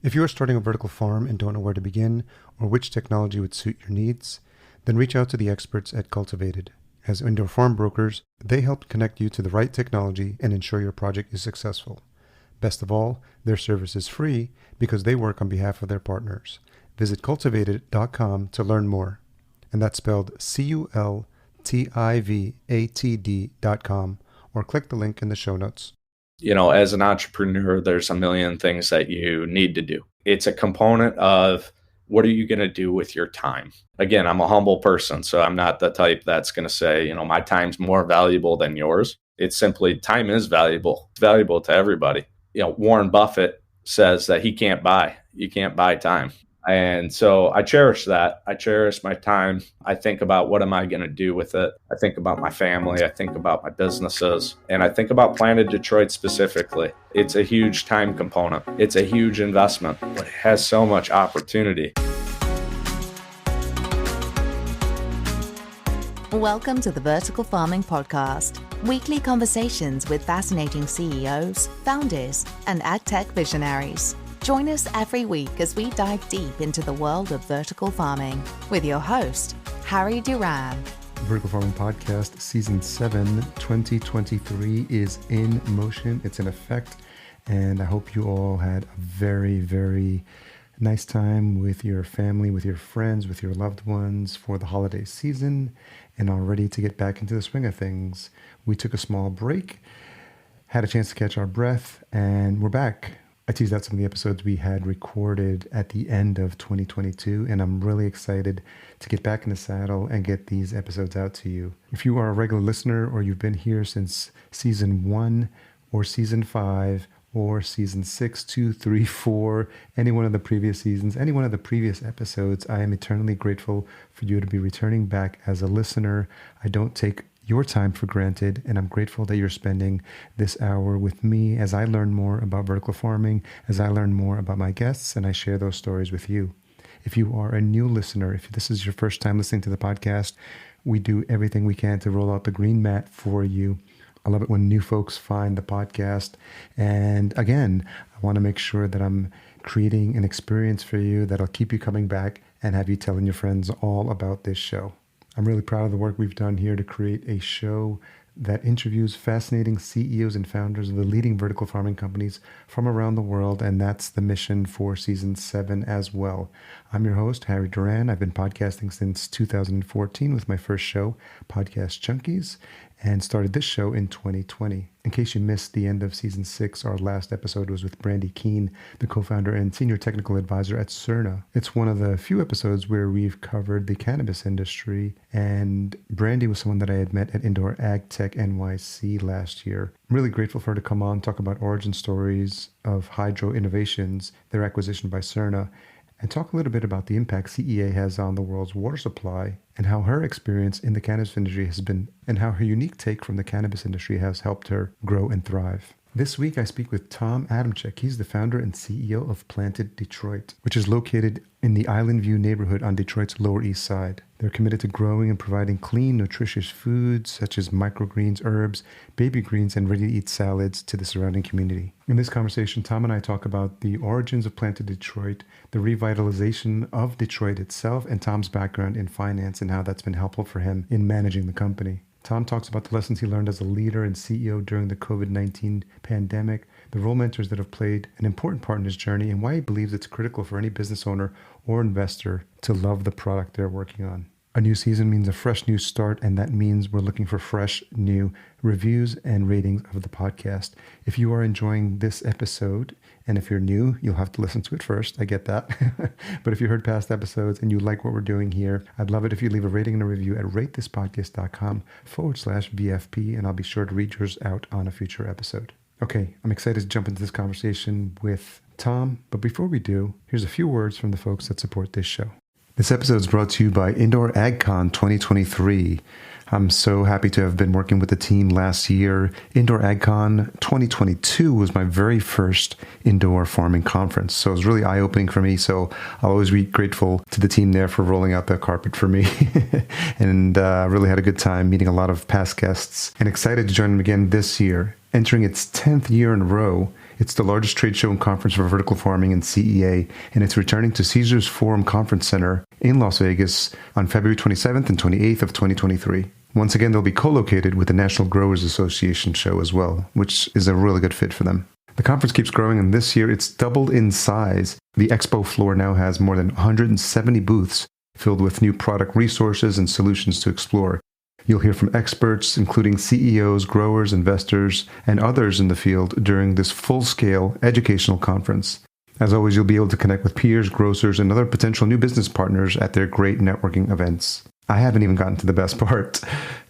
If you are starting a vertical farm and don't know where to begin or which technology would suit your needs, then reach out to the experts at Cultivated. As indoor farm brokers, they help connect you to the right technology and ensure your project is successful. Best of all, their service is free because they work on behalf of their partners. Visit cultivated.com to learn more. And that's spelled cultivatd.com, or click the link in the show notes. As an entrepreneur, there's a million things that you need to do. It's a component of what are you going to do with your time? Again, I'm a humble person, so I'm not the type that's going to say, my time's more valuable than yours. It's simply time is valuable. It's valuable to everybody. Warren Buffett says that you can't buy time. And so I cherish that. I cherish my time. I think about what am I going to do with it? I think about my family. I think about my businesses. And I think about Planted Detroit specifically. It's a huge time component. It's a huge investment, but it has so much opportunity. Welcome to the Vertical Farming Podcast. Weekly conversations with fascinating CEOs, founders, and ag tech visionaries. Join us every week as we dive deep into the world of vertical farming with your host, Harry Duran. Vertical Farming Podcast Season 7 2023 is in motion. It's in effect. And I hope you all had a very, very nice time with your family, with your friends, with your loved ones for the holiday season and are ready to get back into the swing of things. We took a small break, had a chance to catch our breath, and we're back. I teased out some of the episodes we had recorded at the end of 2022, and I'm really excited to get back in the saddle and get these episodes out to you. If you are a regular listener or you've been here since Season 1 or Season 5 or Season 6, 2, 3, 4, any one of the previous seasons, any one of the previous episodes, I am eternally grateful for you to be returning back as a listener. I don't take your time for granted, and I'm grateful that you're spending this hour with me as I learn more about vertical farming, as I learn more about my guests, and I share those stories with you. If you are a new listener, if this is your first time listening to the podcast, we do everything we can to roll out the green mat for you. I love it when new folks find the podcast. And again, I want to make sure that I'm creating an experience for you that'll keep you coming back and have you telling your friends all about this show. I'm really proud of the work we've done here to create a show that interviews fascinating CEOs and founders of the leading vertical farming companies from around the world, and that's the mission for Season 7 as well. I'm your host, Harry Duran. I've been podcasting since 2014 with my first show, Podcast Junkies, and started this show in 2020. In case you missed the end of Season 6, our last episode was with Brandy Keene, the co-founder and senior technical advisor at Cerna. It's one of the few episodes where we've covered the cannabis industry, and Brandy was someone that I had met at Indoor Ag Tech NYC last year. I'm really grateful for her to come on, talk about origin stories of Hydro Innovations, their acquisition by Cerna, and talk a little bit about the impact CEA has on the world's water supply and how her experience in the cannabis industry has been, and how her unique take from the cannabis industry has helped her grow and thrive. This week, I speak with Tom Adamczyk. He's the founder and CEO of Planted Detroit, which is located in the Island View neighborhood on Detroit's Lower East Side. They're committed to growing and providing clean, nutritious foods such as microgreens, herbs, baby greens, and ready-to-eat salads to the surrounding community. In this conversation, Tom and I talk about the origins of Planted Detroit, the revitalization of Detroit itself, and Tom's background in finance and how that's been helpful for him in managing the company. Tom talks about the lessons he learned as a leader and CEO during the COVID-19 pandemic, the role mentors that have played an important part in his journey, and why he believes it's critical for any business owner or investor to love the product they're working on. A new season means a fresh new start, and that means we're looking for fresh new reviews and ratings of the podcast. If you are enjoying this episode, and if you're new, you'll have to listen to it first. I get that. But if you heard past episodes and you like what we're doing here, I'd love it if you leave a rating and a review at ratethispodcast.com/VFP, and I'll be sure to read yours out on a future episode. Okay, I'm excited to jump into this conversation with Tom, but before we do, here's a few words from the folks that support this show. This episode is brought to you by Indoor AgCon 2023. I'm so happy to have been working with the team last year. Indoor AgCon 2022 was my very first indoor farming conference, so it was really eye-opening for me. So I'll always be grateful to the team there for rolling out the carpet for me. And really had a good time meeting a lot of past guests and excited to join them again this year. Entering its 10th year in a row, It's the largest trade show and conference for vertical farming and CEA, and it's returning to Caesars Forum Conference Center in Las Vegas on February 27th and 28th of 2023. Once again, they'll be co-located with the National Growers Association show as well, which is a really good fit for them. The conference keeps growing, and this year it's doubled in size. The expo floor now has more than 170 booths filled with new product resources and solutions to explore. You'll hear from experts, including CEOs, growers, investors, and others in the field during this full-scale educational conference. As always, you'll be able to connect with peers, grocers, and other potential new business partners at their great networking events. I haven't even gotten to the best part.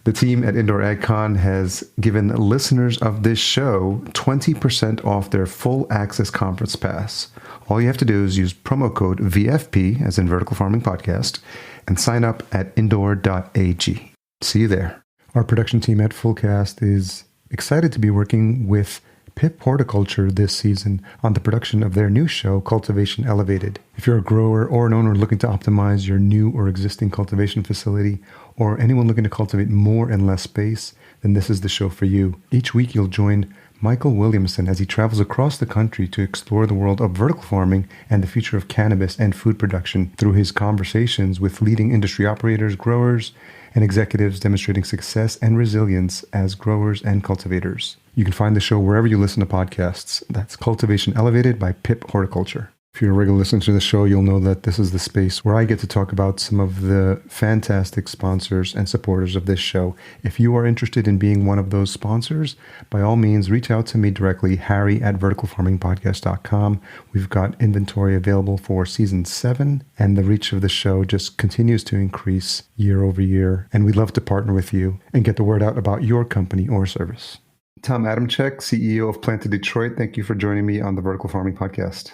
The team at Indoor AgCon has given listeners of this show 20% off their full access conference pass. All you have to do is use promo code VFP, as in Vertical Farming Podcast, and sign up at indoor.ag. See you there. Our production team at Fullcast is excited to be working with Pip Horticulture this season on the production of their new show, Cultivation Elevated. If you're a grower or an owner looking to optimize your new or existing cultivation facility, or anyone looking to cultivate more and less space, then this is the show for you. Each week you'll join Michael Williamson as he travels across the country to explore the world of vertical farming and the future of cannabis and food production through his conversations with leading industry operators, growers, and executives demonstrating success and resilience as growers and cultivators. You can find the show wherever you listen to podcasts. That's Cultivation Elevated by Pip Horticulture. If you're a regular listener to the show, you'll know that this is the space where I get to talk about some of the fantastic sponsors and supporters of this show. If you are interested in being one of those sponsors, by all means, reach out to me directly, harry@verticalfarmingpodcast.com. We've got inventory available for season 7, and the reach of the show just continues to increase year over year. And we'd love to partner with you and get the word out about your company or service. Tom Adamczyk, CEO of Planted Detroit, thank you for joining me on the Vertical Farming Podcast.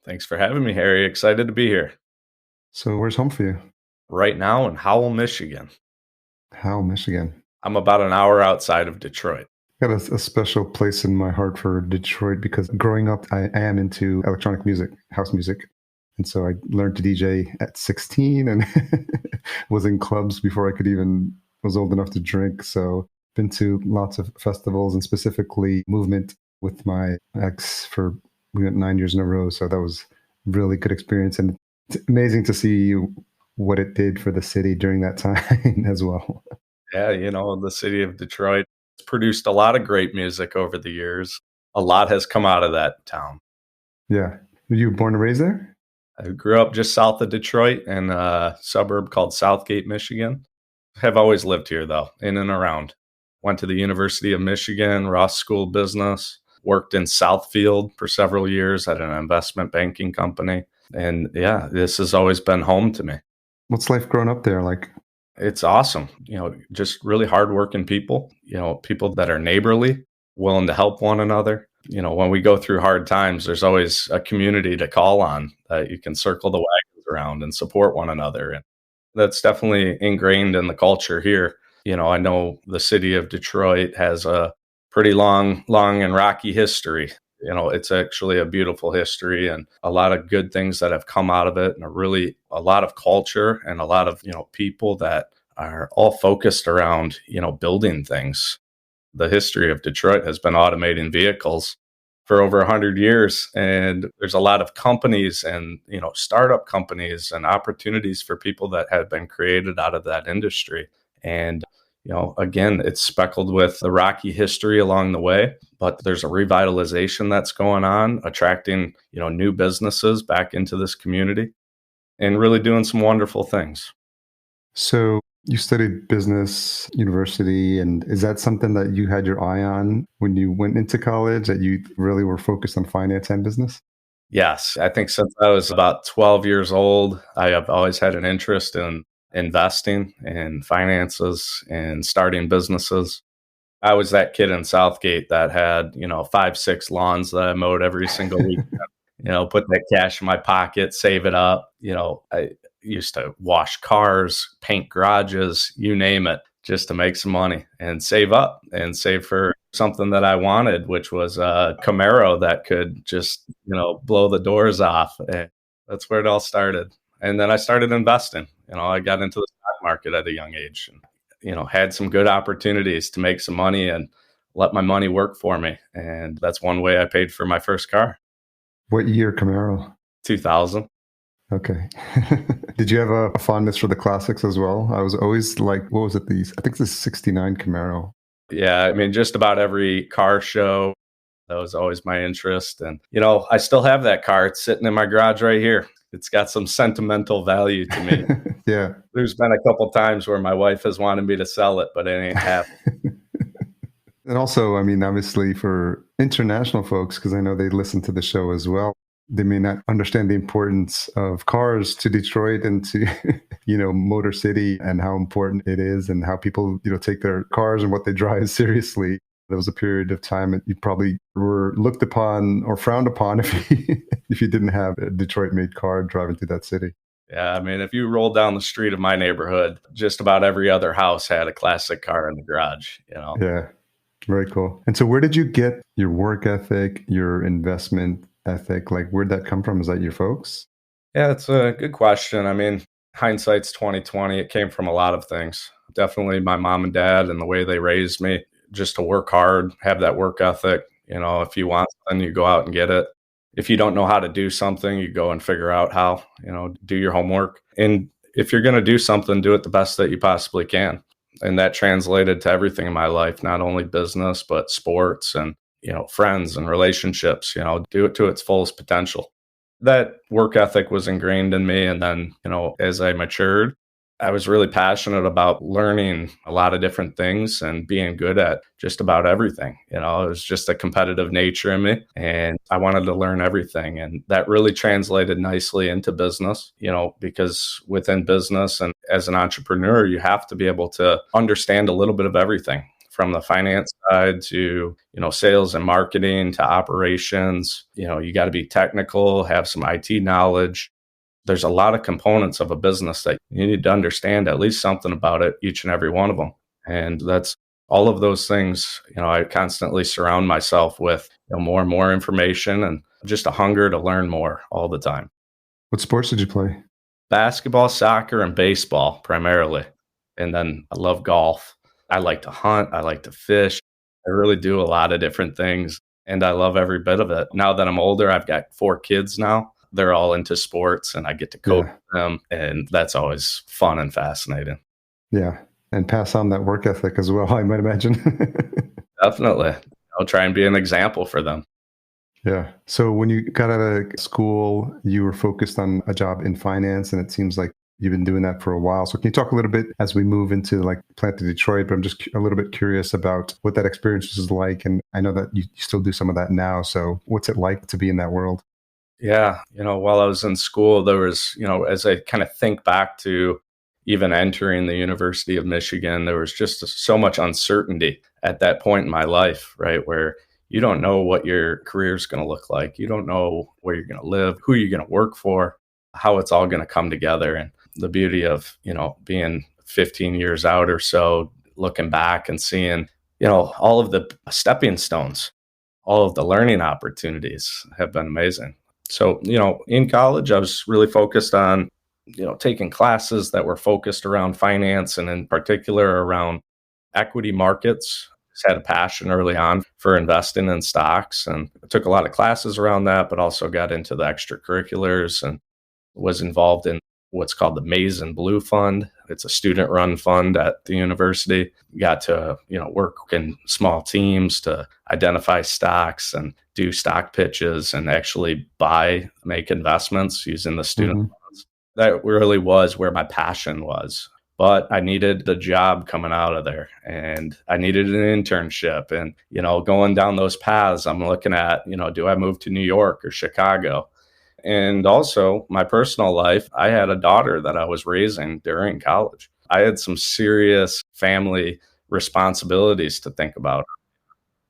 Thanks for having me, Harry. Excited to be here. So where's home for you? Right now in Howell, Michigan. Howell, Michigan. I'm about an hour outside of Detroit. Got a special place in my heart for Detroit because growing up, I am into electronic music, house music. And so I learned to DJ at 16 and was in clubs before I was old enough to drink. So been to lots of festivals and specifically Movement with my ex we went 9 years in a row. So that was a really good experience. And it's amazing to see what it did for the city during that time as well. Yeah, the city of Detroit has produced a lot of great music over the years. A lot has come out of that town. Yeah. Were you born and raised there? I grew up just south of Detroit in a suburb called Southgate, Michigan. Have always lived here, though, in and around. Went to the University of Michigan, Ross School of Business. Worked in Southfield for several years at an investment banking company. And yeah, this has always been home to me. What's life growing up there like? It's awesome. Just really hardworking people, people that are neighborly, willing to help one another. When we go through hard times, there's always a community to call on that you can circle the wagons around and support one another. And that's definitely ingrained in the culture here. I know the city of Detroit has a pretty long and rocky history. It's actually a beautiful history and a lot of good things that have come out of it, and a lot of culture and a lot of, people that are all focused around, building things. The history of Detroit has been automating vehicles for over 100 years. And there's a lot of companies and, startup companies and opportunities for people that have been created out of that industry. And again, it's speckled with the rocky history along the way, but there's a revitalization that's going on, attracting, new businesses back into this community and really doing some wonderful things. So you studied business university, and is that something that you had your eye on when you went into college, that you really were focused on finance and business? Yes. I think since I was about 12 years old, I have always had an interest in investing and finances and starting businesses. I was that kid in Southgate that had, 5-6 lawns that I mowed every single week. Put that cash in my pocket, save it up. I used to wash cars, paint garages, you name it, just to make some money and save up and save for something that I wanted, which was a Camaro that could just, blow the doors off. And that's where it all started. And then I started investing. I got into the stock market at a young age and, had some good opportunities to make some money and let my money work for me. And that's one way I paid for my first car. What year Camaro? 2000. Okay. Did you have a fondness for the classics as well? I was always like, what was it? I think it's a 69 Camaro. Yeah, I mean, just about every car show, that was always my interest. And, I still have that car. It's sitting in my garage right here. It's got some sentimental value to me. Yeah. There's been a couple times where my wife has wanted me to sell it, but it ain't happened. And also, I mean, obviously for international folks, because I know they listen to the show as well, they may not understand the importance of cars to Detroit and to, Motor City, and how important it is, and how people, take their cars and what they drive seriously. There was a period of time that you probably were looked upon or frowned upon if you didn't have a Detroit-made car driving through that city. Yeah, I mean, if you roll down the street of my neighborhood, just about every other house had a classic car in the garage, Yeah, very cool. And so where did you get your work ethic, your investment ethic? Like, where'd that come from? Is that your folks? Yeah, it's a good question. I mean, hindsight's 2020. It came from a lot of things. Definitely my mom and dad and the way they raised me, just to work hard, have that work ethic. If you want something, you go out and get it. If you don't know how to do something, you go and figure out how, do your homework. And if you're going to do something, do it the best that you possibly can. And that translated to everything in my life, not only business, but sports and, friends and relationships, do it to its fullest potential. That work ethic was ingrained in me. And then, as I matured, I was really passionate about learning a lot of different things and being good at just about everything. It was just a competitive nature in me, and I wanted to learn everything. And that really translated nicely into business, because within business and as an entrepreneur, you have to be able to understand a little bit of everything, from the finance side to, sales and marketing to operations. You got to be technical, have some IT knowledge. There's a lot of components of a business that you need to understand at least something about it, each and every one of them. And that's all of those things, I constantly surround myself with more and more information and just a hunger to learn more all the time. What sports did you play? Basketball, soccer, and baseball primarily. And then I love golf. I like to hunt. I like to fish. I really do a lot of different things, and I love every bit of it. Now that I'm older, I've got 4 kids now. They're all into sports, and I get to coach them, and that's always fun and fascinating. Yeah, and pass on that work ethic as well, I might imagine. Definitely. I'll try and be an example for them. Yeah. So when you got out of school, you were focused on a job in finance, and it seems like you've been doing that for a while. So can you talk a little bit as we move into like Plant to Detroit, but I'm just a little bit curious about what that experience was like. And I know that you still do some of that now. So what's it like to be in that world? Yeah. While I was in school, there was, as I kind of think back to even entering the University of Michigan, there was just so much uncertainty at that point in my life, right? Where you don't know what your career is going to look like. You don't know where you're going to live, who you're going to work for, how it's all going to come together. And the beauty of, being 15 years out or so, looking back and seeing, all of the stepping stones, all of the learning opportunities have been amazing. So, in college, I was really focused on, taking classes that were focused around finance and in particular around equity markets. Just had a passion early on for investing in stocks, and I took a lot of classes around that, but also got into the extracurriculars and was involved in what's called the Maize and Blue Fund. It's a student-run fund at the university. Got to, work in small teams to identify stocks and do stock pitches and actually make investments using the student funds. That really was where my passion was. But I needed the job coming out of there, and I needed an internship. And, going down those paths, I'm looking at, do I move to New York or Chicago? And also my personal life, I had a daughter that I was raising during college. I had some serious family responsibilities to think about.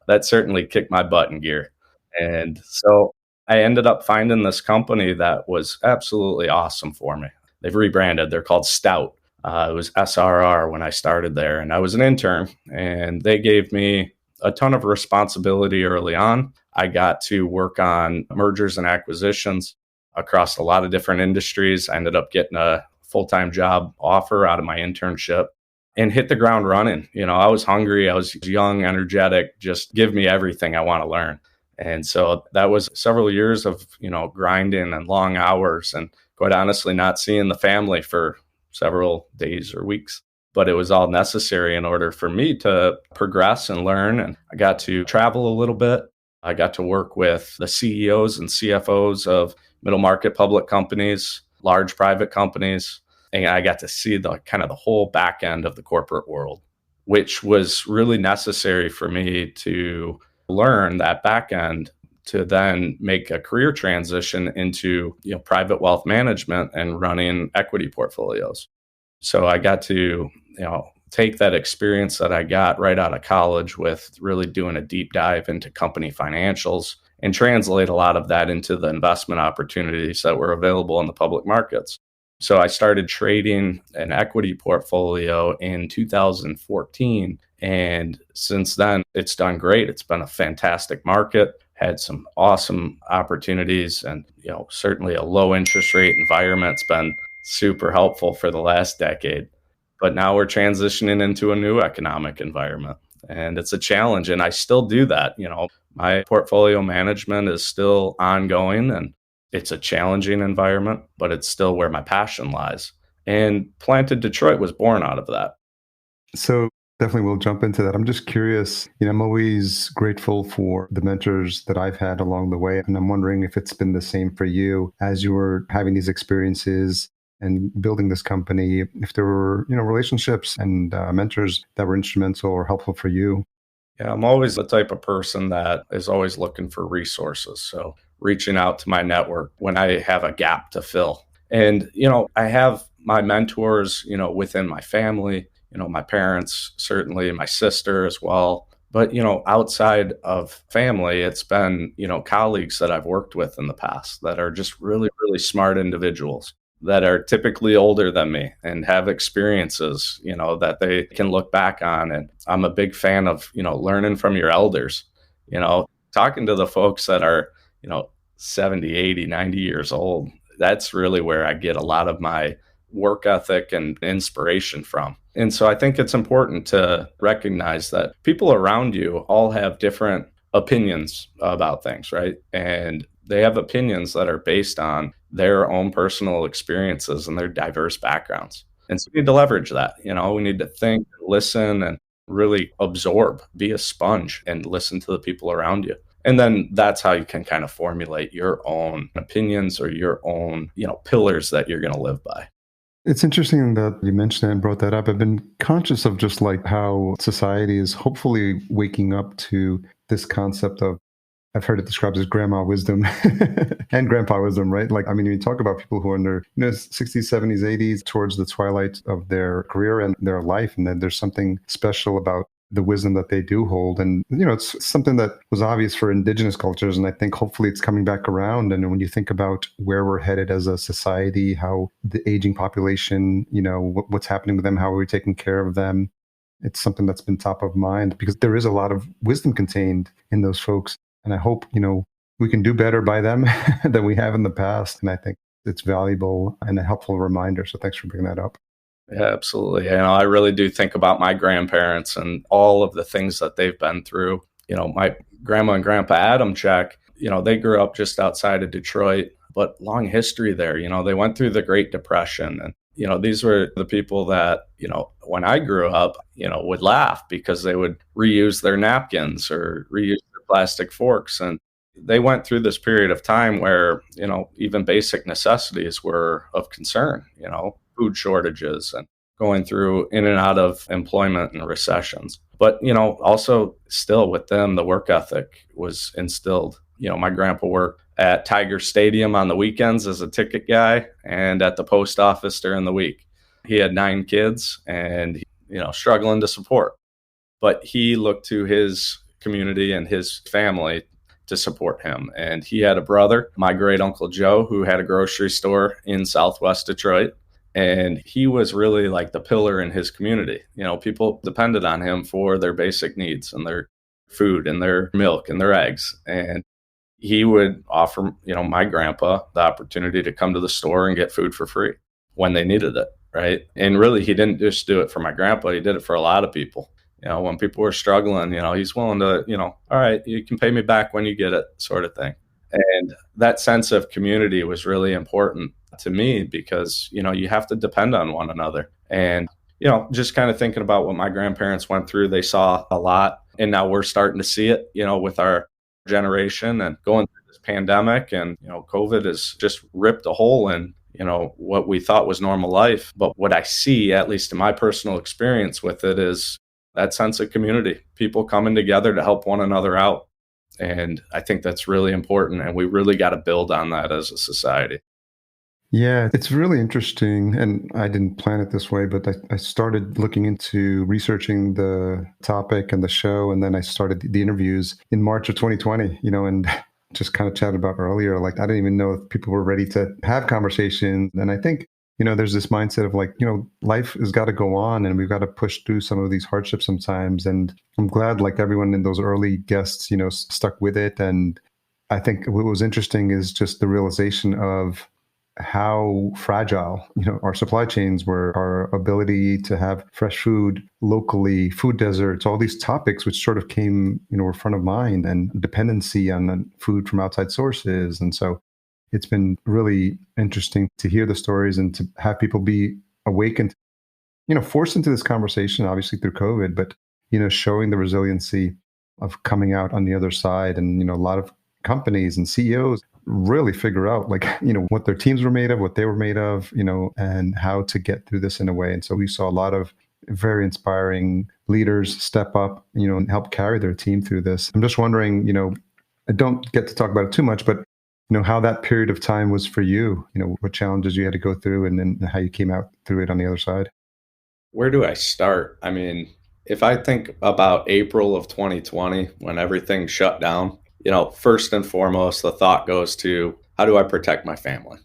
That certainly kicked my butt in gear. And so I ended up finding this company that was absolutely awesome for me. They've rebranded. They're called Stout. It was SRR when I started there, and I was an intern, and they gave me a ton of responsibility early on. I got to work on mergers and acquisitions across a lot of different industries. I ended up getting a full-time job offer out of my internship. and hit the ground running. I was hungry. I was young, energetic, just give me everything I want to learn. And so that was several years of, grinding and long hours and quite honestly, not seeing the family for several days or weeks. But it was all necessary in order for me to progress and learn. And I got to travel a little bit. I got to work with the CEOs and CFOs of middle market public companies, large private companies. And I got to see the kind of the whole back end of the corporate world, which was really necessary for me to learn that back end to then make a career transition into private wealth management and running equity portfolios. So I got to take that experience that I got right out of college with really doing a deep dive into company financials and translate a lot of that into the investment opportunities that were available in the public markets. So I started trading an equity portfolio in 2014. And since then, it's done great. It's been a fantastic market, had some awesome opportunities, and certainly a low interest rate environment's been super helpful for the last decade. But now we're transitioning into a new economic environment, and it's a challenge. And I still do that. My portfolio management is still ongoing, and it's a challenging environment, but it's still where my passion lies. And Planted Detroit was born out of that. So definitely we'll jump into that. I'm just curious, I'm always grateful for the mentors that I've had along the way. And I'm wondering if it's been the same for you as you were having these experiences and building this company, if there were, relationships and mentors that were instrumental or helpful for you. Yeah, I'm always the type of person that is always looking for resources. So reaching out to my network when I have a gap to fill. And, I have my mentors, within my family, my parents, certainly my sister as well. But, outside of family, it's been, colleagues that I've worked with in the past that are just really, really smart individuals that are typically older than me and have experiences, that they can look back on. And I'm a big fan of, learning from your elders, talking to the folks that are, 70, 80, 90 years old. That's really where I get a lot of my work ethic and inspiration from. And so I think it's important to recognize that people around you all have different opinions about things, right? And they have opinions that are based on their own personal experiences and their diverse backgrounds. And so we need to leverage that. We need to think, listen, and really absorb, be a sponge and listen to the people around you. And then that's how you can kind of formulate your own opinions or your own, pillars that you're going to live by. It's interesting that you mentioned it and brought that up. I've been conscious of just like how society is hopefully waking up to this concept of, I've heard it described as grandma wisdom and grandpa wisdom, right? You talk about people who are in their 60s, 70s, 80s, towards the twilight of their career and their life. And then there's something special about the wisdom that they do hold. And, it's something that was obvious for indigenous cultures. And I think hopefully it's coming back around. And when you think about where we're headed as a society, how the aging population, what's happening with them, how are we taking care of them? It's something that's been top of mind because there is a lot of wisdom contained in those folks. And I hope, we can do better by them than we have in the past. And I think it's valuable and a helpful reminder. So thanks for bringing that up. Yeah, absolutely. I really do think about my grandparents and all of the things that they've been through. My grandma and grandpa Adamczyk, they grew up just outside of Detroit, but long history there. They went through the Great Depression. And, these were the people that, when I grew up, would laugh because they would reuse their napkins or reuse their plastic forks. And they went through this period of time where, even basic necessities were of concern, food shortages and going through in and out of employment and recessions. But, also still with them, the work ethic was instilled. My grandpa worked at Tiger Stadium on the weekends as a ticket guy and at the post office during the week. He had 9 kids and, struggling to support. But he looked to his community and his family to support him. And he had a brother, my great uncle Joe, who had a grocery store in Southwest Detroit. And he was really like the pillar in his community. People depended on him for their basic needs and their food and their milk and their eggs. And he would offer, my grandpa the opportunity to come to the store and get food for free when they needed it. right? And really, he didn't just do it for my grandpa. He did it for a lot of people. When people were struggling, he's willing to, all right, you can pay me back when you get it, sort of thing. And that sense of community was really important to me because, you have to depend on one another. And, just kind of thinking about what my grandparents went through, they saw a lot. And now we're starting to see it, with our generation and going through this pandemic. And, COVID has just ripped a hole in, what we thought was normal life. But what I see, at least in my personal experience with it, is that sense of community, people coming together to help one another out. And I think that's really important. And we really got to build on that as a society. Yeah, it's really interesting. And I didn't plan it this way, but I started looking into researching the topic and the show. And then I started the interviews in March of 2020, and just kind of chatted about earlier. Like, I didn't even know if people were ready to have conversations. And I think, there's this mindset of like, life has got to go on and we've got to push through some of these hardships sometimes. And I'm glad like everyone in those early guests, stuck with it. And I think what was interesting is just the realization of how fragile, our supply chains were, our ability to have fresh food locally, food deserts, all these topics which sort of came, were front of mind, and dependency on food from outside sources. And so it's been really interesting to hear the stories and to have people be awakened, forced into this conversation, obviously through COVID, but, showing the resiliency of coming out on the other side. And, a lot of companies and CEOs really figure out like, what their teams were made of, what they were made of, and how to get through this in a way. And so we saw a lot of very inspiring leaders step up, and help carry their team through this. I'm just wondering, I don't get to talk about it too much, but how that period of time was for you, what challenges you had to go through and then how you came out through it on the other side. Where do I start? I mean, if I think about April of 2020, when everything shut down, first and foremost, the thought goes to, how do I protect my family?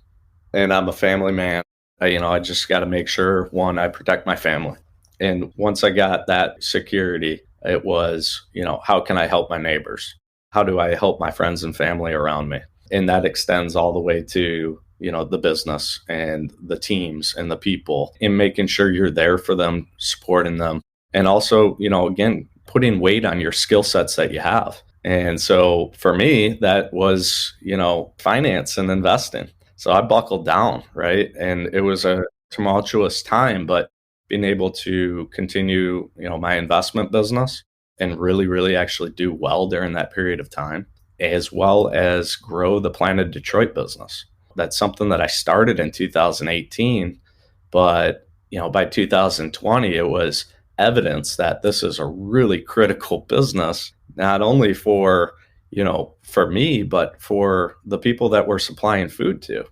And I'm a family man. I just got to make sure, one, I protect my family. And once I got that security, it was, how can I help my neighbors? How do I help my friends and family around me? And that extends all the way to, the business and the teams and the people, and making sure you're there for them, supporting them. And also, again, putting weight on your skill sets that you have. And so for me, that was, finance and investing. So I buckled down, right? And it was a tumultuous time, but being able to continue, my investment business and really, really actually do well during that period of time, as well as grow the Planet Detroit business. That's something that I started in 2018, but, by 2020, it was evidence that this is a really critical business, not only for, for me, but for the people that we're supplying food to.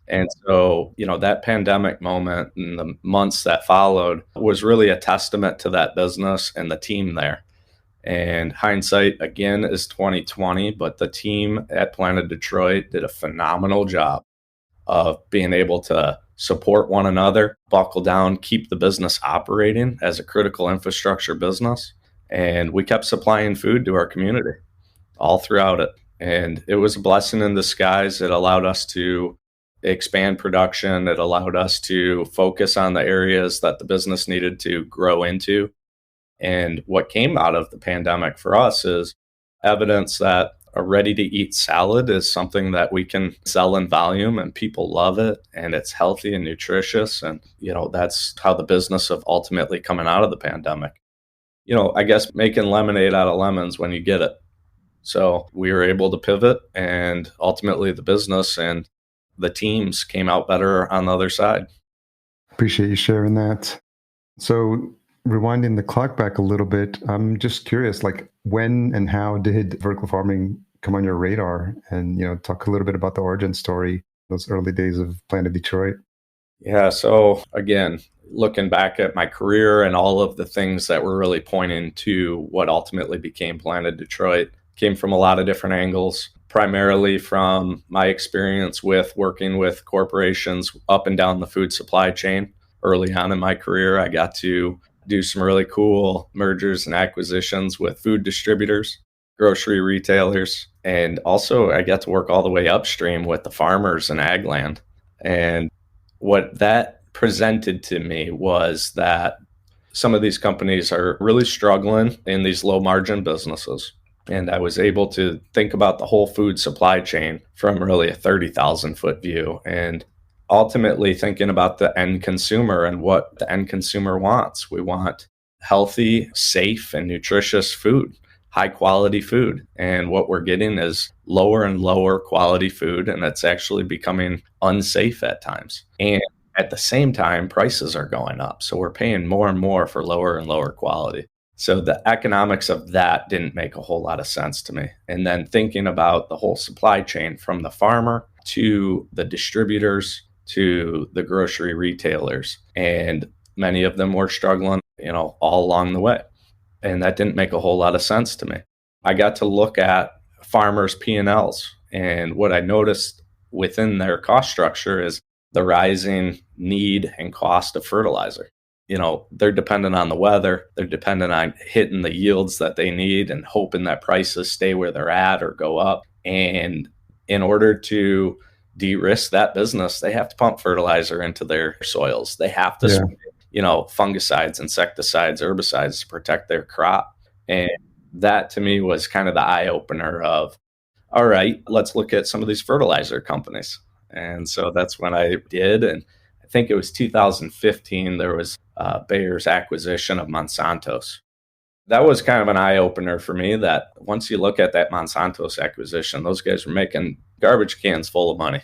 And so, that pandemic moment and the months that followed was really a testament to that business and the team there. And hindsight, again, is 2020, but the team at Planet Detroit did a phenomenal job of being able to support one another, buckle down, keep the business operating as a critical infrastructure business. And we kept supplying food to our community all throughout it. And it was a blessing in disguise. It allowed us to expand production. It allowed us to focus on the areas that the business needed to grow into. And what came out of the pandemic for us is evidence that a ready-to-eat salad is something that we can sell in volume and people love it, and it's healthy and nutritious. And, that's how the business of ultimately coming out of the pandemic. I guess making lemonade out of lemons when you get it. So we were able to pivot, and ultimately the business and the teams came out better on the other side. Appreciate you sharing that. So rewinding the clock back a little bit, I'm just curious, like when and how did vertical farming come on your radar? And, talk a little bit about the origin story, those early days of Planet Detroit. Yeah. So again, looking back at my career and all of the things that were really pointing to what ultimately became Planet Detroit came from a lot of different angles, primarily from my experience with working with corporations up and down the food supply chain. Early on in my career, I got to do some really cool mergers and acquisitions with food distributors, grocery retailers, and also I got to work all the way upstream with the farmers and ag land. And what that presented to me was that some of these companies are really struggling in these low margin businesses. And I was able to think about the whole food supply chain from really a 30,000 foot view, and ultimately thinking about the end consumer and what the end consumer wants. We want healthy, safe, and nutritious food, high quality food. And what we're getting is lower and lower quality food, and it's actually becoming unsafe at times. And at the same time, prices are going up. So we're paying more and more for lower and lower quality. So the economics of that didn't make a whole lot of sense to me. And then thinking about the whole supply chain from the farmer to the distributors to the grocery retailers. And many of them were struggling, all along the way. And that didn't make a whole lot of sense to me. I got to look at farmers' P&Ls. And what I noticed within their cost structure is the rising need and cost of fertilizer. They're dependent on the weather. They're dependent on hitting the yields that they need and hoping that prices stay where they're at or go up. And in order to de-risk that business, they have to pump fertilizer into their soils. They have to spray, fungicides, insecticides, herbicides to protect their crop. And that to me was kind of the eye opener of, all right, let's look at some of these fertilizer companies. And so that's when I did. And I think it was 2015, there was Bayer's acquisition of Monsanto's. That was kind of an eye-opener for me that once you look at that Monsanto's acquisition, those guys were making garbage cans full of money.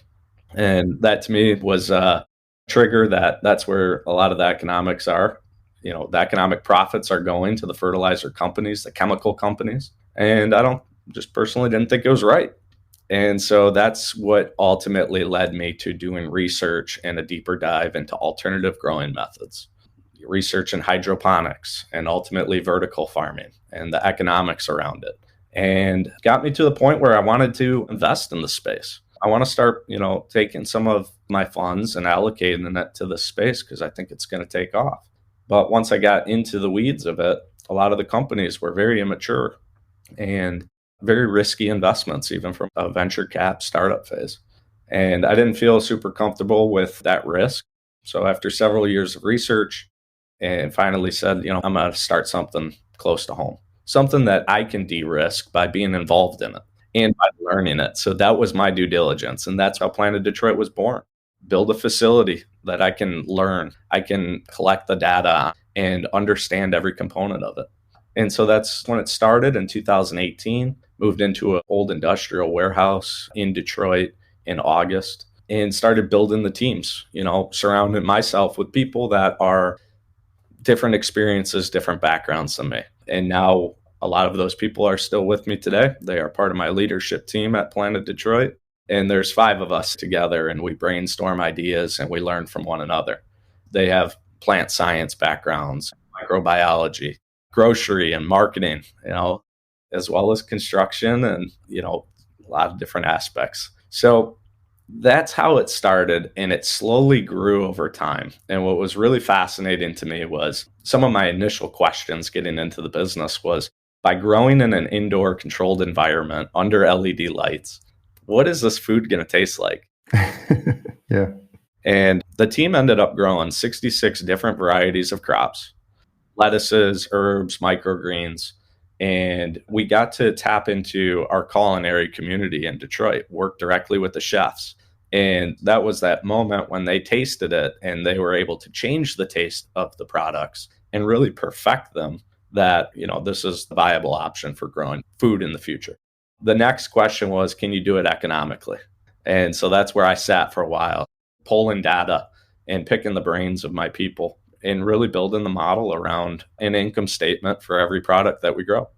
And that to me was a trigger that's where a lot of the economics are. The economic profits are going to the fertilizer companies, the chemical companies. And I just personally didn't think it was right. And so that's what ultimately led me to doing research and a deeper dive into alternative growing methods, research in hydroponics, and ultimately vertical farming and the economics around it. And got me to the point where I wanted to invest in the space. I want to start, taking some of my funds and allocating it to this space because I think it's going to take off. But once I got into the weeds of it, a lot of the companies were very immature and very risky investments, even from a venture cap startup phase. And I didn't feel super comfortable with that risk. So after several years of research, and finally said, I'm going to start something close to home, something that I can de-risk by being involved in it and by learning it. So that was my due diligence. And that's how Planet Detroit was born. Build a facility that I can learn, I can collect the data and understand every component of it. And so that's when it started in 2018, moved into an old industrial warehouse in Detroit in August and started building the teams, surrounding myself with people that are different experiences, different backgrounds than me. And now a lot of those people are still with me today. They are part of my leadership team at Planet Detroit. And there's 5 of us together and we brainstorm ideas and we learn from one another. They have plant science backgrounds, microbiology, grocery and marketing, as well as construction and, a lot of different aspects. So that's how it started, and it slowly grew over time. And what was really fascinating to me was some of my initial questions getting into the business was, by growing in an indoor controlled environment under LED lights, what is this food going to taste like? Yeah. And the team ended up growing 66 different varieties of crops, lettuces, herbs, microgreens. And we got to tap into our culinary community in Detroit, work directly with the chefs. And that was that moment when they tasted it and they were able to change the taste of the products and really perfect them, that, this is the viable option for growing food in the future. The next question was, can you do it economically? And so that's where I sat for a while, pulling data and picking the brains of my people and really building the model around an income statement for every product that we grow.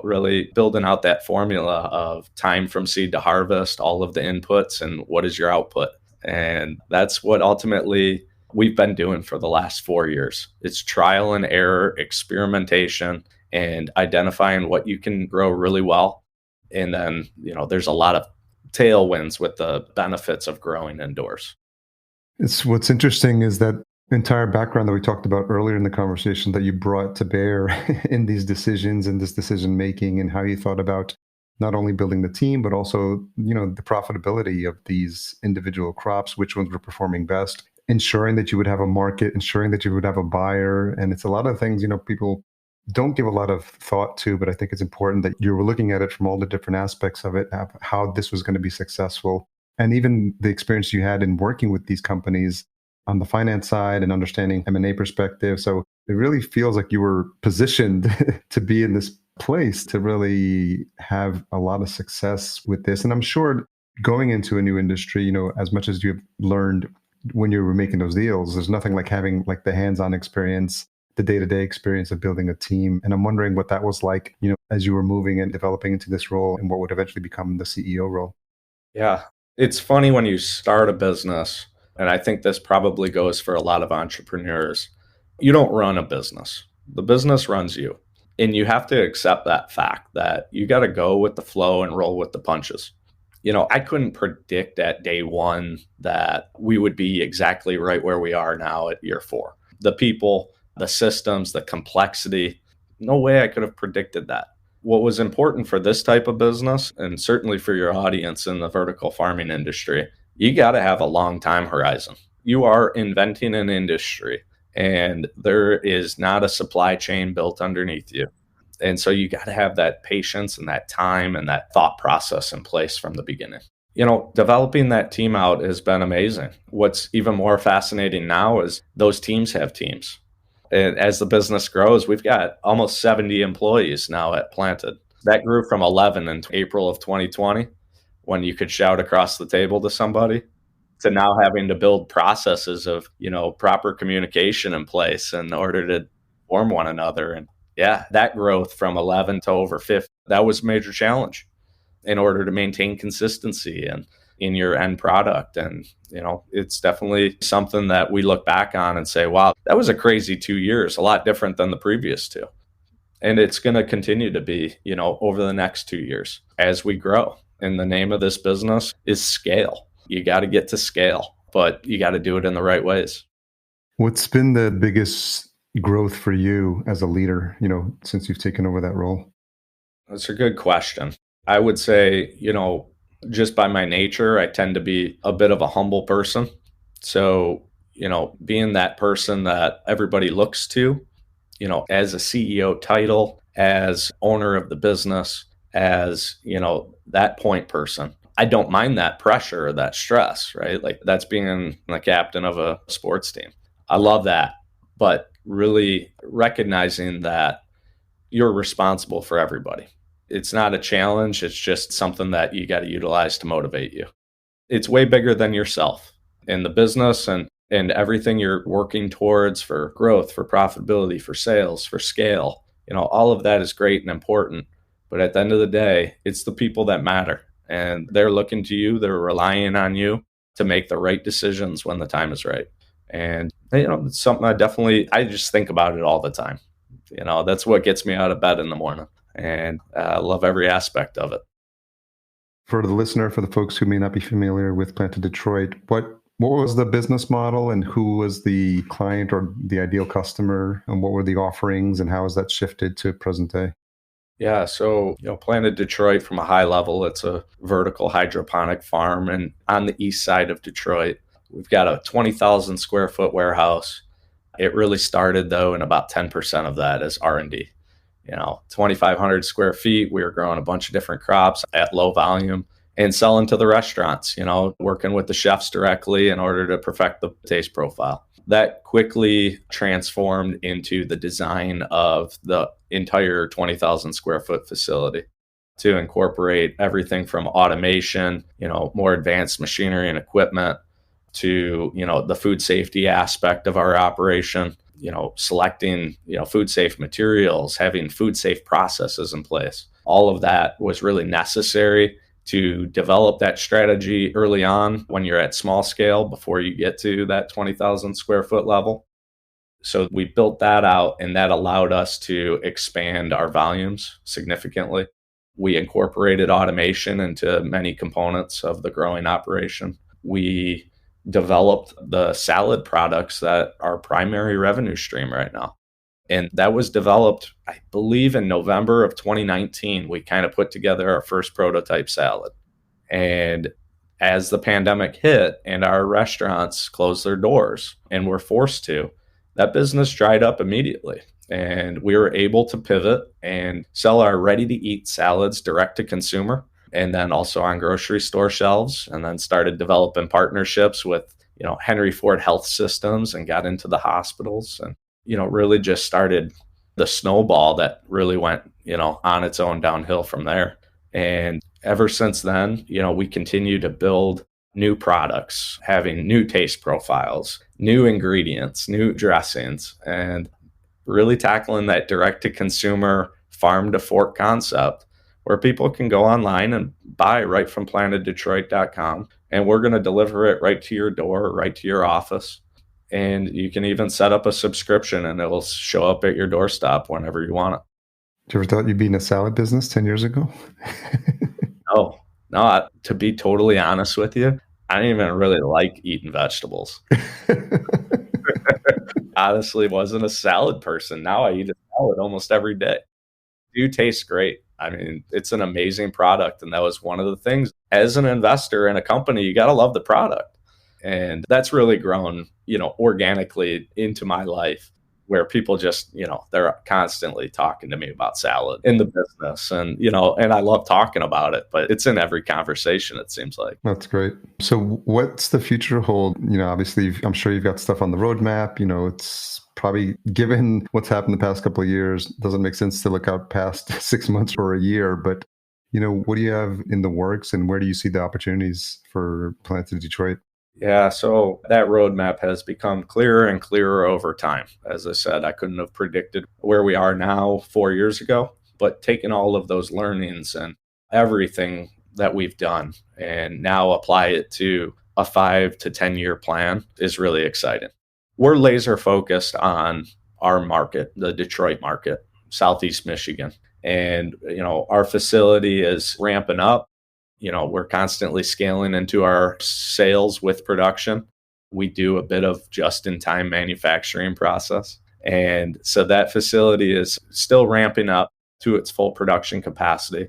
Really building out that formula of time from seed to harvest, all of the inputs, and what is your output. And that's what ultimately we've been doing for the last 4 years. It's trial and error, experimentation, and identifying what you can grow really well. And then, there's a lot of tailwinds with the benefits of growing indoors. What's interesting is that entire background that we talked about earlier in the conversation that you brought to bear in these decisions and this decision making, and how you thought about not only building the team, but also, the profitability of these individual crops, which ones were performing best. ensuring that you would have a market, ensuring that you would have a buyer. And it's a lot of things, people don't give a lot of thought to, but I think it's important that you were looking at it from all the different aspects of it, how this was going to be successful. And even the experience you had in working with these companies on the finance side and understanding M&A perspective. So it really feels like you were positioned to be in this place to really have a lot of success with this. And I'm sure going into a new industry, as much as you've learned when you were making those deals, there's nothing like having like the hands-on experience, the day-to-day experience of building a team. And I'm wondering what that was like, as you were moving and developing into this role and what would eventually become the CEO role. Yeah. It's funny when you start a business, and I think this probably goes for a lot of entrepreneurs. You don't run a business. The business runs you. And you have to accept that fact that you got to go with the flow and roll with the punches. I couldn't predict at day one that we would be exactly right where we are now at year 4. The people, the systems, the complexity, no way I could have predicted that. What was important for this type of business, and certainly for your audience in the vertical farming industry, you got to have a long time horizon. You are inventing an industry, and there is not a supply chain built underneath you. And so you got to have that patience and that time and that thought process in place from the beginning. Developing that team out has been amazing. What's even more fascinating now is those teams have teams. And as the business grows, we've got almost 70 employees now at Planted. That grew from 11 in April of 2020, when you could shout across the table to somebody, to now having to build processes of, proper communication in place in order to form one another. And yeah, that growth from 11 to over 50, that was a major challenge in order to maintain consistency and in your end product. And, it's definitely something that we look back on and say, wow, that was a crazy 2 years, a lot different than the previous 2. And it's going to continue to be, over the next 2 years as we grow. And the name of this business is scale. You got to get to scale, but you got to do it in the right ways. What's been the biggest growth for you as a leader, since you've taken over that role? That's a good question. I would say, just by my nature, I tend to be a bit of a humble person. So, being that person that everybody looks to, as a CEO title, as owner of the business, as, that point person. I don't mind that pressure or that stress, right? Like that's being the captain of a sports team. I love that. But really recognizing that you're responsible for everybody. It's not a challenge. It's just something that you got to utilize to motivate you. It's way bigger than yourself in the business and everything you're working towards for growth, for profitability, for sales, for scale. All of that is great and important. But at the end of the day, it's the people that matter. And they're looking to you. They're relying on you to make the right decisions when the time is right. And, it's something I just think about it all the time. That's what gets me out of bed in the morning. And I love every aspect of it. For the listener, for the folks who may not be familiar with Planted Detroit, what was the business model and who was the client or the ideal customer, and what were the offerings and how has that shifted to present day? Yeah, so, Planted Detroit from a high level, it's a vertical hydroponic farm. And on the east side of Detroit, we've got a 20,000 square foot warehouse. It really started, though, in about 10% of that as R&D. 2,500 square feet. We were growing a bunch of different crops at low volume and selling to the restaurants, working with the chefs directly in order to perfect the taste profile. That quickly transformed into the design of the entire 20,000 square foot facility to incorporate everything from automation, more advanced machinery and equipment, to, the food safety aspect of our operation, selecting, food safe materials, having food safe processes in place. All of that was really necessary to develop that strategy early on when you're at small scale before you get to that 20,000 square foot level. So we built that out, and that allowed us to expand our volumes significantly. We incorporated automation into many components of the growing operation. We developed the salad products that are our primary revenue stream right now. And that was developed, I believe, in November of 2019. We kind of put together our first prototype salad. And As the pandemic hit and our restaurants closed their doors and were forced to, that business dried up immediately. And we were able to pivot and sell our ready-to-eat salads direct to consumer, and then also on grocery store shelves, and then started developing partnerships with, Henry Ford Health Systems, and got into the hospitals, and, really just started the snowball that really went, on its own downhill from there. And ever since then, we continue to build new products, having new taste profiles, new ingredients, new dressings, and really tackling that direct to consumer farm to fork concept where people can go online and buy right from planteddetroit.com. And we're going to deliver it right to your door, right to your office. And you can even set up a subscription and it will show up at your doorstep whenever you want it. Did you ever thought you'd be in a salad business 10 years ago? No, to be totally honest with you, I didn't even really like eating vegetables. Honestly, wasn't a salad person. Now I eat a salad almost every day. They do taste great. I mean, it's an amazing product. And that was one of the things as an investor in a company, you got to love the product. And that's really grown, organically into my life, where people just, they're constantly talking to me about salad in the business. And, and I love talking about it, but it's in every conversation, it seems like. That's great. So what's the future hold? Obviously, I'm sure you've got stuff on the roadmap. It's probably, given what's happened the past couple of years, doesn't make sense to look out past 6 months or a year. But, what do you have in the works, and where do you see the opportunities for Planted Detroit? Yeah, so that roadmap has become clearer and clearer over time. As I said, I couldn't have predicted where we are now 4 years ago, but taking all of those learnings and everything that we've done and now apply it to a 5 to 10 year plan is really exciting. We're laser focused on our market, the Detroit market, Southeast Michigan. And, our facility is ramping up. We're constantly scaling into our sales with production. We do a bit of just-in-time manufacturing process. And so that facility is still ramping up to its full production capacity.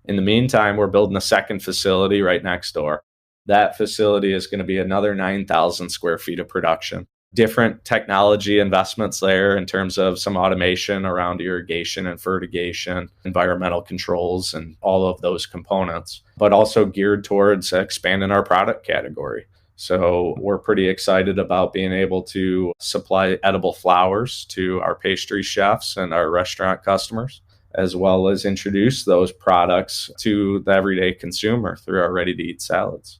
In the meantime, we're building a second facility right next door. That facility is going to be another 9,000 square feet of production. Different technology investments there in terms of some automation around irrigation and fertigation, environmental controls, and all of those components, but also geared towards expanding our product category. So we're pretty excited about being able to supply edible flowers to our pastry chefs and our restaurant customers, as well as introduce those products to the everyday consumer through our ready-to-eat salads.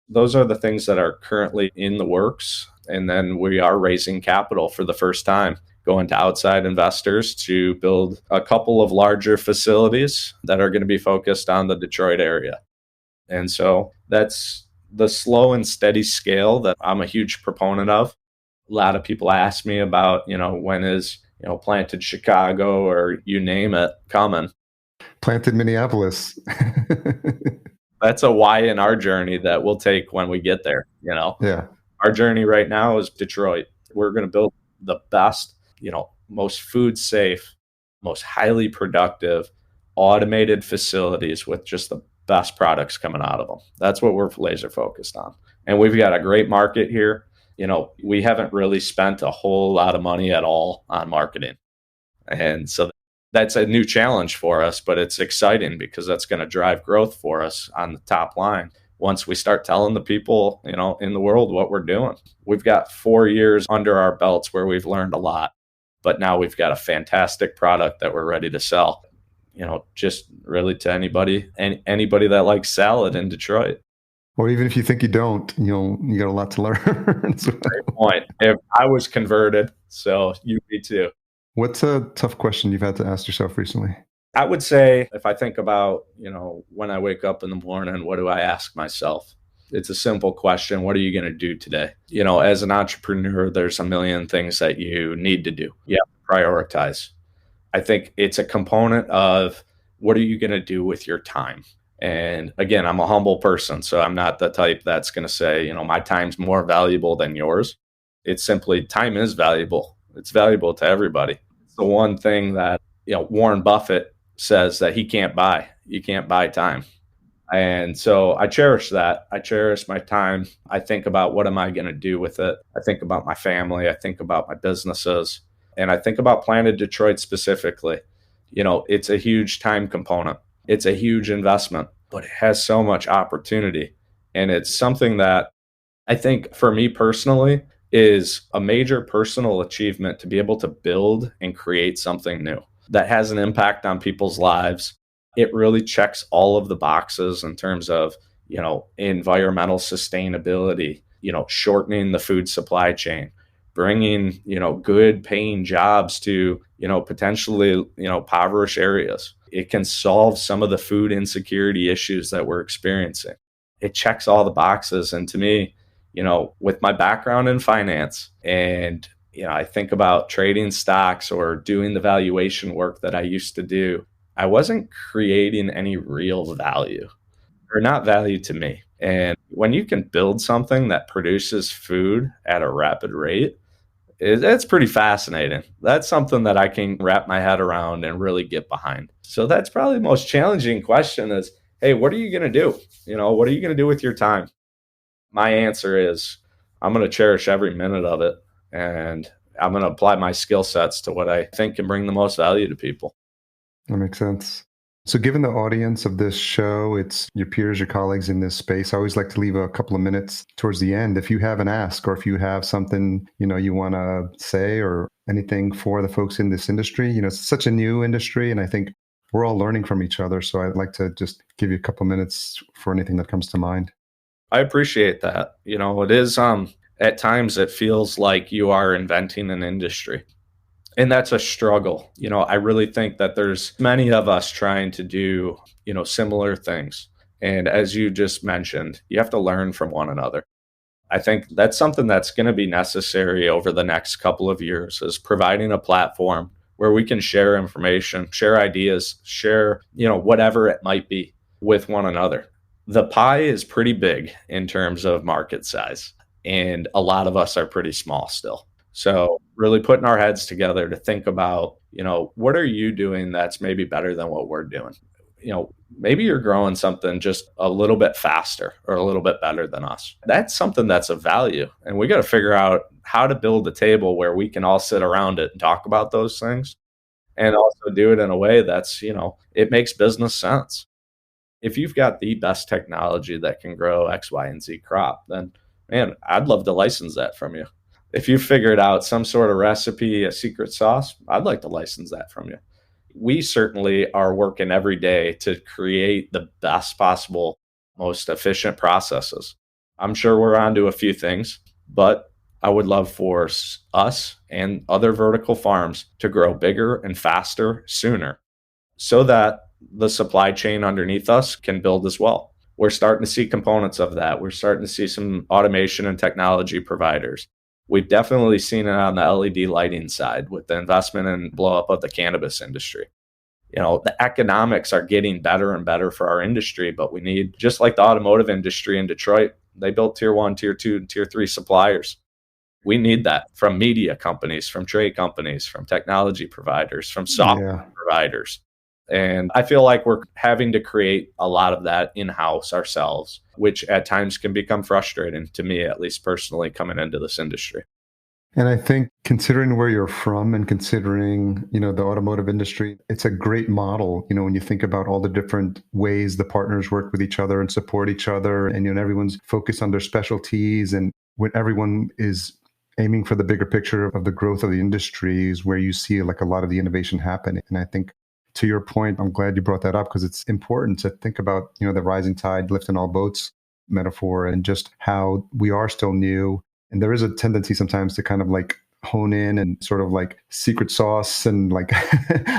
Those are the things that are currently in the works. And then we are raising capital for the first time, going to outside investors to build a couple of larger facilities that are going to be focused on the Detroit area. And so that's the slow and steady scale that I'm a huge proponent of. A lot of people ask me about, when is, Planted Chicago or you name it coming. Planted Minneapolis. That's a why in our journey that we'll take when we get there, Yeah. Our journey right now is Detroit. We're going to build the best, most food safe, most highly productive, automated facilities with just the best products coming out of them. That's what we're laser focused on. And we've got a great market here. We haven't really spent a whole lot of money at all on marketing. And so that's a new challenge for us, but it's exciting because that's going to drive growth for us on the top line. Once we start telling the people, in the world what we're doing. We've got 4 years under our belts where we've learned a lot, but now we've got a fantastic product that we're ready to sell, just really to anybody that likes salad in Detroit. Or even if you think you don't, you got a lot to learn. Great point. If I was converted, so you be too. What's a tough question you've had to ask yourself recently? I would say if I think about, when I wake up in the morning, what do I ask myself? It's a simple question. What are you going to do today? As an entrepreneur, there's a million things that you need to do. You have to prioritize. I think it's a component of what are you going to do with your time? And again, I'm a humble person, so I'm not the type that's going to say, my time's more valuable than yours. It's simply time is valuable. It's valuable to everybody. It's the one thing that, Warren Buffett says that he can't buy. You can't buy time. And so I cherish that. I cherish my time. I think about what am I going to do with it? I think about my family. I think about my businesses. And I think about Planet Detroit specifically. It's a huge time component. It's a huge investment, but it has so much opportunity. And it's something that I think for me personally is a major personal achievement to be able to build and create something new that has an impact on people's lives. It really checks all of the boxes in terms of, environmental sustainability, shortening the food supply chain, bringing, good paying jobs to, potentially, impoverished areas. It can solve some of the food insecurity issues that we're experiencing. It checks all the boxes. And to me, with my background in finance and, I think about trading stocks or doing the valuation work that I used to do, I wasn't creating any real value or not value to me. And when you can build something that produces food at a rapid rate, it's pretty fascinating. That's something that I can wrap my head around and really get behind. So that's probably the most challenging question is, hey, what are you going to do? What are you going to do with your time? My answer is I'm going to cherish every minute of it, and I'm going to apply my skill sets to what I think can bring the most value to people. That makes sense. So given the audience of this show, it's your peers, your colleagues in this space, I always like to leave a couple of minutes towards the end. If you have an ask or if you have something, you want to say or anything for the folks in this industry, it's such a new industry and I think we're all learning from each other. So I'd like to just give you a couple of minutes for anything that comes to mind. I appreciate that. It is, at times it feels like you are inventing an industry. And that's a struggle. I really think that there's many of us trying to do, similar things. And as you just mentioned, you have to learn from one another. I think that's something that's going to be necessary over the next couple of years is providing a platform where we can share information, share ideas, share, whatever it might be with one another. The pie is pretty big in terms of market size, and a lot of us are pretty small still. So really putting our heads together to think about, what are you doing that's maybe better than what we're doing? Maybe you're growing something just a little bit faster or a little bit better than us. That's something that's of value. And we got to figure out how to build a table where we can all sit around it and talk about those things and also do it in a way that's, it makes business sense. If you've got the best technology that can grow X, Y, and Z crop, then, man, I'd love to license that from you. If you figured out some sort of recipe, a secret sauce, I'd like to license that from you. We certainly are working every day to create the best possible, most efficient processes. I'm sure we're onto a few things, but I would love for us and other vertical farms to grow bigger and faster sooner so that the supply chain underneath us can build as well. We're starting to see components of that. We're starting to see some automation and technology providers. We've definitely seen it on the LED lighting side with the investment and blow up of the cannabis industry. The economics are getting better and better for our industry, but we need, just like the automotive industry in Detroit, they built tier 1, tier 2, and tier 3 suppliers. We need that from media companies, from trade companies, from technology providers, from software providers. And I feel like we're having to create a lot of that in-house ourselves, which at times can become frustrating to me, at least personally, coming into this industry. And I think considering where you're from and considering, the automotive industry, it's a great model, when you think about all the different ways the partners work with each other and support each other and, everyone's focused on their specialties and when everyone is aiming for the bigger picture of the growth of the industry is where you see like a lot of the innovation happening. And I think to your point, I'm glad you brought that up because it's important to think about, the rising tide lifting all boats metaphor and just how we are still new. And there is a tendency sometimes to kind of like hone in and sort of like secret sauce and like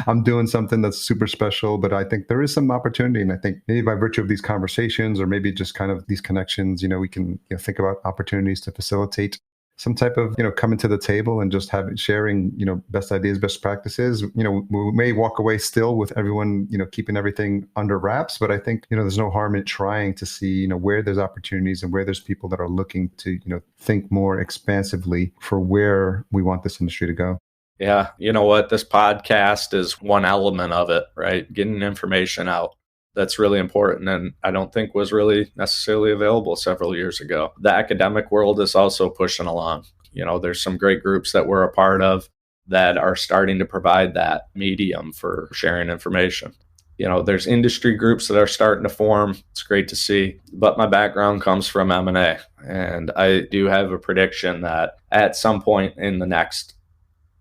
I'm doing something that's super special. But I think there is some opportunity. And I think maybe by virtue of these conversations or maybe just kind of these connections, we can think about opportunities to facilitate some type of, coming to the table and just sharing, best ideas, best practices. We may walk away still with everyone, keeping everything under wraps, but I think, there's no harm in trying to see, where there's opportunities and where there's people that are looking to, think more expansively for where we want this industry to go. Yeah. You know what? This podcast is one element of it, right? Getting information out. that's really important and I don't think was really necessarily available several years ago. The academic world is also pushing along. There's some great groups that we're a part of that are starting to provide that medium for sharing information. There's industry groups that are starting to form. It's great to see. But my background comes from M&A, and I do have a prediction that at some point in the next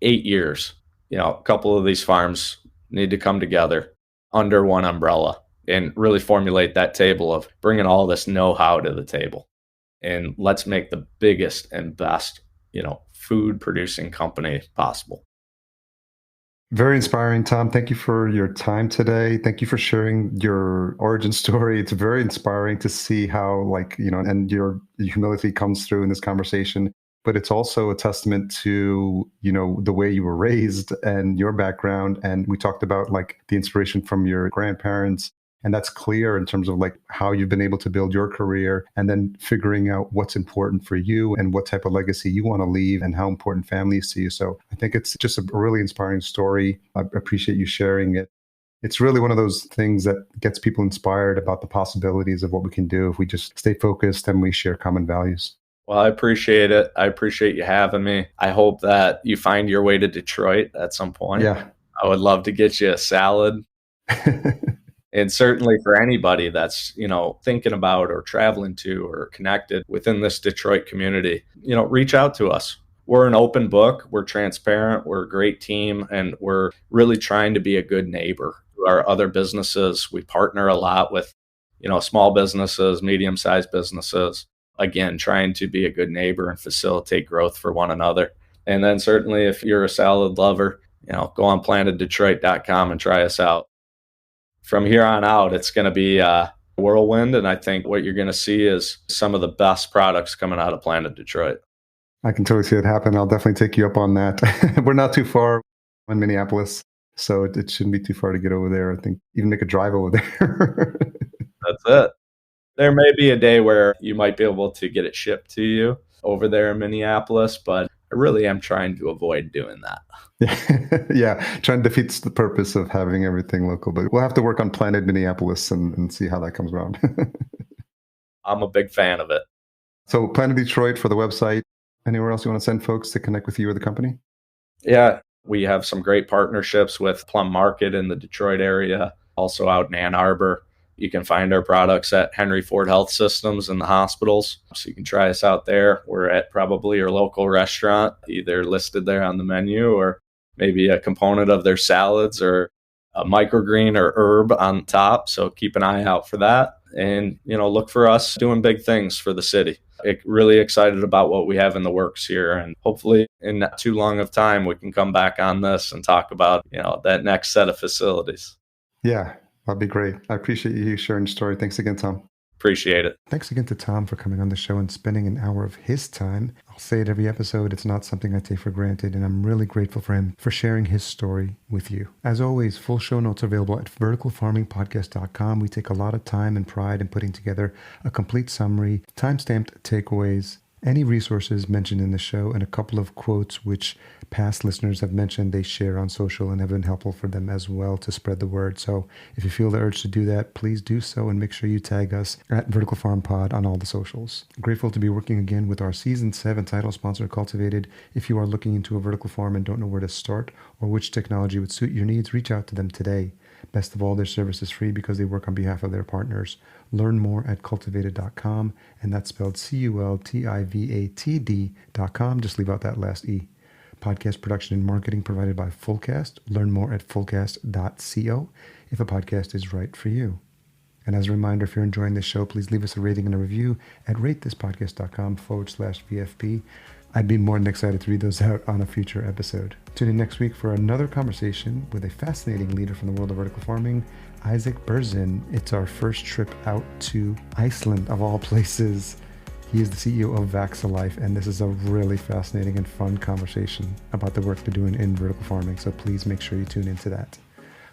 8 years, a couple of these farms need to come together under one umbrella and really formulate that table of bringing all this know-how to the table. And let's make the biggest and best, food producing company possible. Very inspiring, Tom. Thank you for your time today. Thank you for sharing your origin story. It's very inspiring to see how, and your humility comes through in this conversation. But it's also a testament to, the way you were raised and your background. And we talked about the inspiration from your grandparents. And that's clear in terms of how you've been able to build your career and then figuring out what's important for you and what type of legacy you want to leave and how important family is to you. So I think it's just a really inspiring story. I appreciate you sharing it. It's really one of those things that gets people inspired about the possibilities of what we can do if we just stay focused and we share common values. Well, I appreciate it. I appreciate you having me. I hope that you find your way to Detroit at some point. Yeah. I would love to get you a salad. And certainly for anybody that's, thinking about or traveling to or connected within this Detroit community, reach out to us. We're an open book. We're transparent. We're a great team. And we're really trying to be a good neighbor to our other businesses. We partner a lot with, small businesses, medium-sized businesses. Again, trying to be a good neighbor and facilitate growth for one another. And then certainly if you're a salad lover, go on planteddetroit.com and try us out. From here on out, it's going to be a whirlwind. And I think what you're going to see is some of the best products coming out of Planted Detroit. I can totally see it happen. I'll definitely take you up on that. We're not too far in Minneapolis, so it shouldn't be too far to get over there. I think even make a drive over there. That's it. There may be a day where you might be able to get it shipped to you over there in Minneapolis, but I really am trying to avoid doing that. Yeah, trying to defeat the purpose of having everything local. But we'll have to work on Planted Minneapolis and see how that comes around. I'm a big fan of it. So Planted Detroit for the website. Anywhere else you want to send folks to connect with you or the company? Yeah, we have some great partnerships with Plum Market in the Detroit area, also out in Ann Arbor. You can find our products at Henry Ford Health Systems in the hospitals. So you can try us out there. We're at probably your local restaurant, either listed there on the menu or maybe a component of their salads or a microgreen or herb on top. So keep an eye out for that. And, look for us doing big things for the city. Really excited about what we have in the works here. And hopefully in not too long of time, we can come back on this and talk about, that next set of facilities. Yeah. That'd be great. I appreciate you sharing your story. Thanks again, Tom. Appreciate it. Thanks again to Tom for coming on the show and spending an hour of his time. I'll say it every episode. It's not something I take for granted, and I'm really grateful for him for sharing his story with you. As always, full show notes are available at verticalfarmingpodcast.com. We take a lot of time and pride in putting together a complete summary, time-stamped takeaways, any resources mentioned in the show, and a couple of quotes which past listeners have mentioned they share on social and have been helpful for them as well to spread the word. So if you feel the urge to do that, please do so and make sure you tag us at Vertical Farm Pod on all the socials. Grateful to be working again with our Season 7 title sponsor, Cultivated. If you are looking into a vertical farm and don't know where to start or which technology would suit your needs, reach out to them today. Best of all, their service is free because they work on behalf of their partners. Learn more at cultivated.com, and that's spelled cultivated.com. Just leave out that last E. Podcast production and marketing provided by Fullcast. Learn more at fullcast.co if a podcast is right for you. And as a reminder, if you're enjoying this show, please leave us a rating and a review at ratethispodcast.com/VFP. I'd be more than excited to read those out on a future episode. Tune in next week for another conversation with a fascinating leader from the world of vertical farming, Isaac Berzin. It's our first trip out to Iceland, of all places. He is the CEO of VaxaLife, and this is a really fascinating and fun conversation about the work they're doing in vertical farming, so please make sure you tune into that.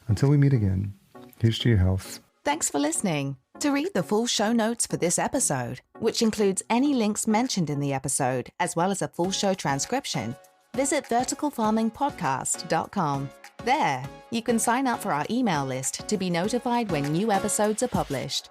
Until we meet again, here's to your health. Thanks for listening. To read the full show notes for this episode, which includes any links mentioned in the episode, as well as a full show transcription, visit verticalfarmingpodcast.com. There, you can sign up for our email list to be notified when new episodes are published.